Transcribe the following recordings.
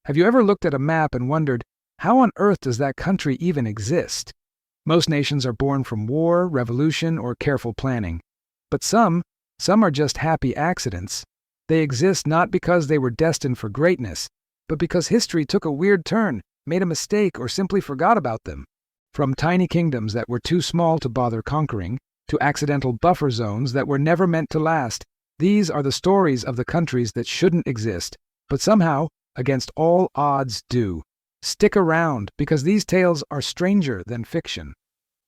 Have you ever looked at a map and wondered, how on earth does that country even exist? Most nations are born from war, revolution, or careful planning. But some are just happy accidents. They exist not because they were destined for greatness, but because history took a weird turn, made a mistake, or simply forgot about them. From tiny kingdoms that were too small to bother conquering, to accidental buffer zones that were never meant to last, these are the stories of the countries that shouldn't exist, but somehow, against all odds, do. Stick around, because these tales are stranger than fiction.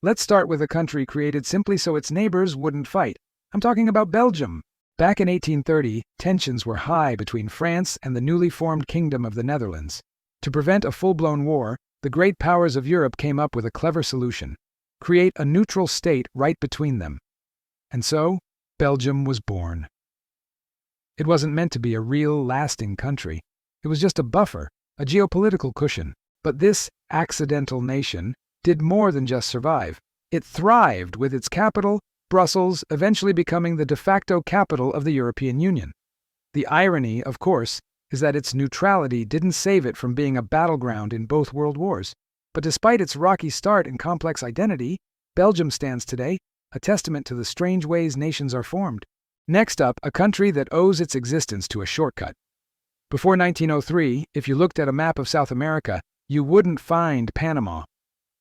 Let's start with a country created simply so its neighbors wouldn't fight. I'm talking about Belgium. Back in 1830, tensions were high between France and the newly formed Kingdom of the Netherlands. To prevent a full-blown war, the great powers of Europe came up with a clever solution: create a neutral state right between them. And so, Belgium was born. It wasn't meant to be a real, lasting country. It was just a buffer, a geopolitical cushion. But this accidental nation did more than just survive. It thrived, with its capital, Brussels, eventually becoming the de facto capital of the European Union. The irony, of course, is that its neutrality didn't save it from being a battleground in both world wars. But despite its rocky start and complex identity, Belgium stands today, a testament to the strange ways nations are formed. Next up, a country that owes its existence to a shortcut. Before 1903, if you looked at a map of South America, you wouldn't find Panama.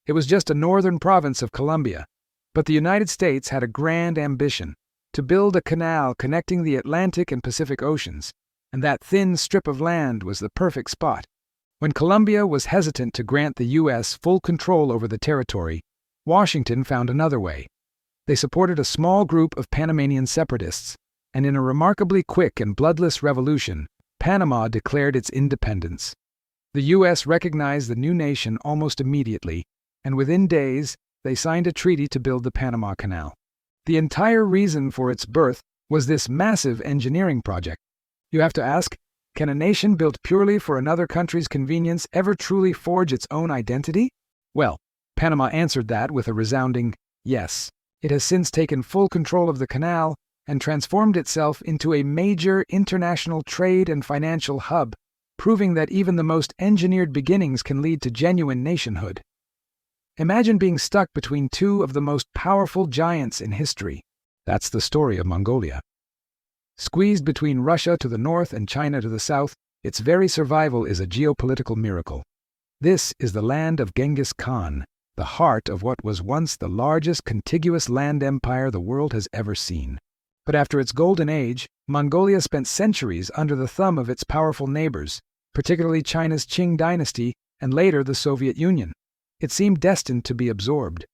It was just a northern province of Colombia. But the United States had a grand ambition: to build a canal connecting the Atlantic and Pacific Oceans, and that thin strip of land was the perfect spot. When Colombia was hesitant to grant the U.S. full control over the territory, Washington found another way. They supported a small group of Panamanian separatists, and in a remarkably quick and bloodless revolution, Panama declared its independence. The U.S. recognized the new nation almost immediately, and within days, they signed a treaty to build the Panama Canal. The entire reason for its birth was this massive engineering project. You have to ask, can a nation built purely for another country's convenience ever truly forge its own identity? Well, Panama answered that with a resounding yes. It has since taken full control of the canal and transformed itself into a major international trade and financial hub, proving that even the most engineered beginnings can lead to genuine nationhood. Imagine being stuck between two of the most powerful giants in history. That's the story of Mongolia. Squeezed between Russia to the north and China to the south, its very survival is a geopolitical miracle. This is the land of Genghis Khan, the heart of what was once the largest contiguous land empire the world has ever seen. But after its golden age, Mongolia spent centuries under the thumb of its powerful neighbors, particularly China's Qing dynasty and later the Soviet Union. It seemed destined to be absorbed.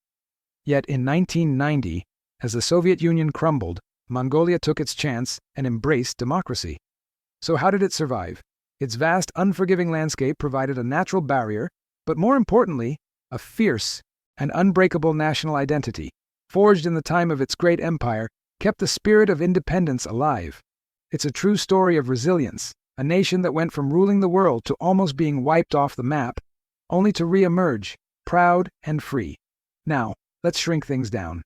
Yet in 1990, as the Soviet Union crumbled, Mongolia took its chance and embraced democracy. So how did it survive? Its vast, unforgiving landscape provided a natural barrier, but more importantly, a fierce and unbreakable national identity, forged in the time of its great empire, kept the spirit of independence alive. It's a true story of resilience, a nation that went from ruling the world to almost being wiped off the map, only to re-emerge, proud and free. Now, let's shrink things down.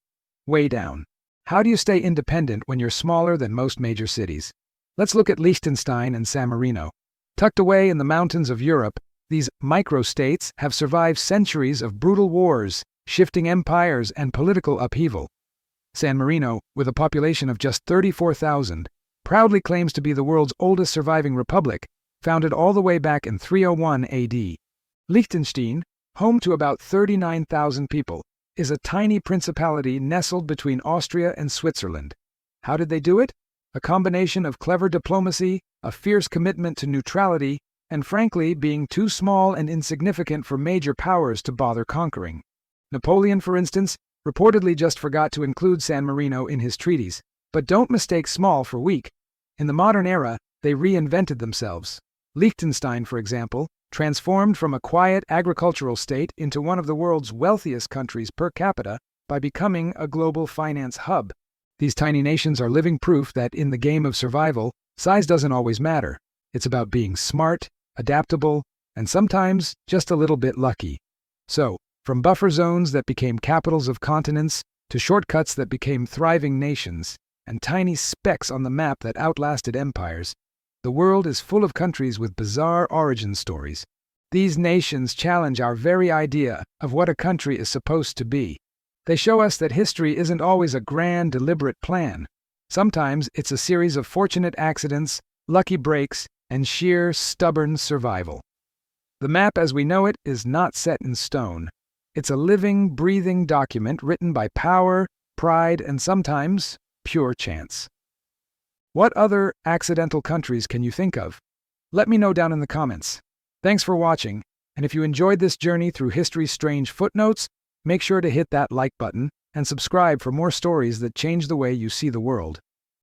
Way down. How do you stay independent when you're smaller than most major cities? Let's look at Liechtenstein and San Marino. Tucked away in the mountains of Europe, these microstates have survived centuries of brutal wars, shifting empires, and political upheaval. San Marino, with a population of just 34,000, proudly claims to be the world's oldest surviving republic, founded all the way back in 301 AD. Liechtenstein, home to about 39,000 people, is a tiny principality nestled between Austria and Switzerland. How did they do it? A combination of clever diplomacy, a fierce commitment to neutrality, and frankly, being too small and insignificant for major powers to bother conquering. Napoleon, for instance, reportedly just forgot to include San Marino in his treaties. But don't mistake small for weak. In the modern era, they reinvented themselves. Liechtenstein, for example, transformed from a quiet agricultural state into one of the world's wealthiest countries per capita by becoming a global finance hub. These tiny nations are living proof that in the game of survival, size doesn't always matter. It's about being smart, adaptable, and sometimes just a little bit lucky. So, from buffer zones that became capitals of continents, to shortcuts that became thriving nations, and tiny specks on the map that outlasted empires, The world is full of countries with bizarre origin stories. These nations challenge our very idea of what a country is supposed to be. They show us that history isn't always a grand, deliberate plan. Sometimes it's a series of fortunate accidents, lucky breaks, and sheer, stubborn survival. The map as we know it is not set in stone. It's a living, breathing document written by power, pride, and sometimes pure chance. What other accidental countries can you think of? Let me know down in the comments. Thanks for watching, and if you enjoyed this journey through history's strange footnotes, make sure to hit that like button and subscribe for more stories that change the way you see the world.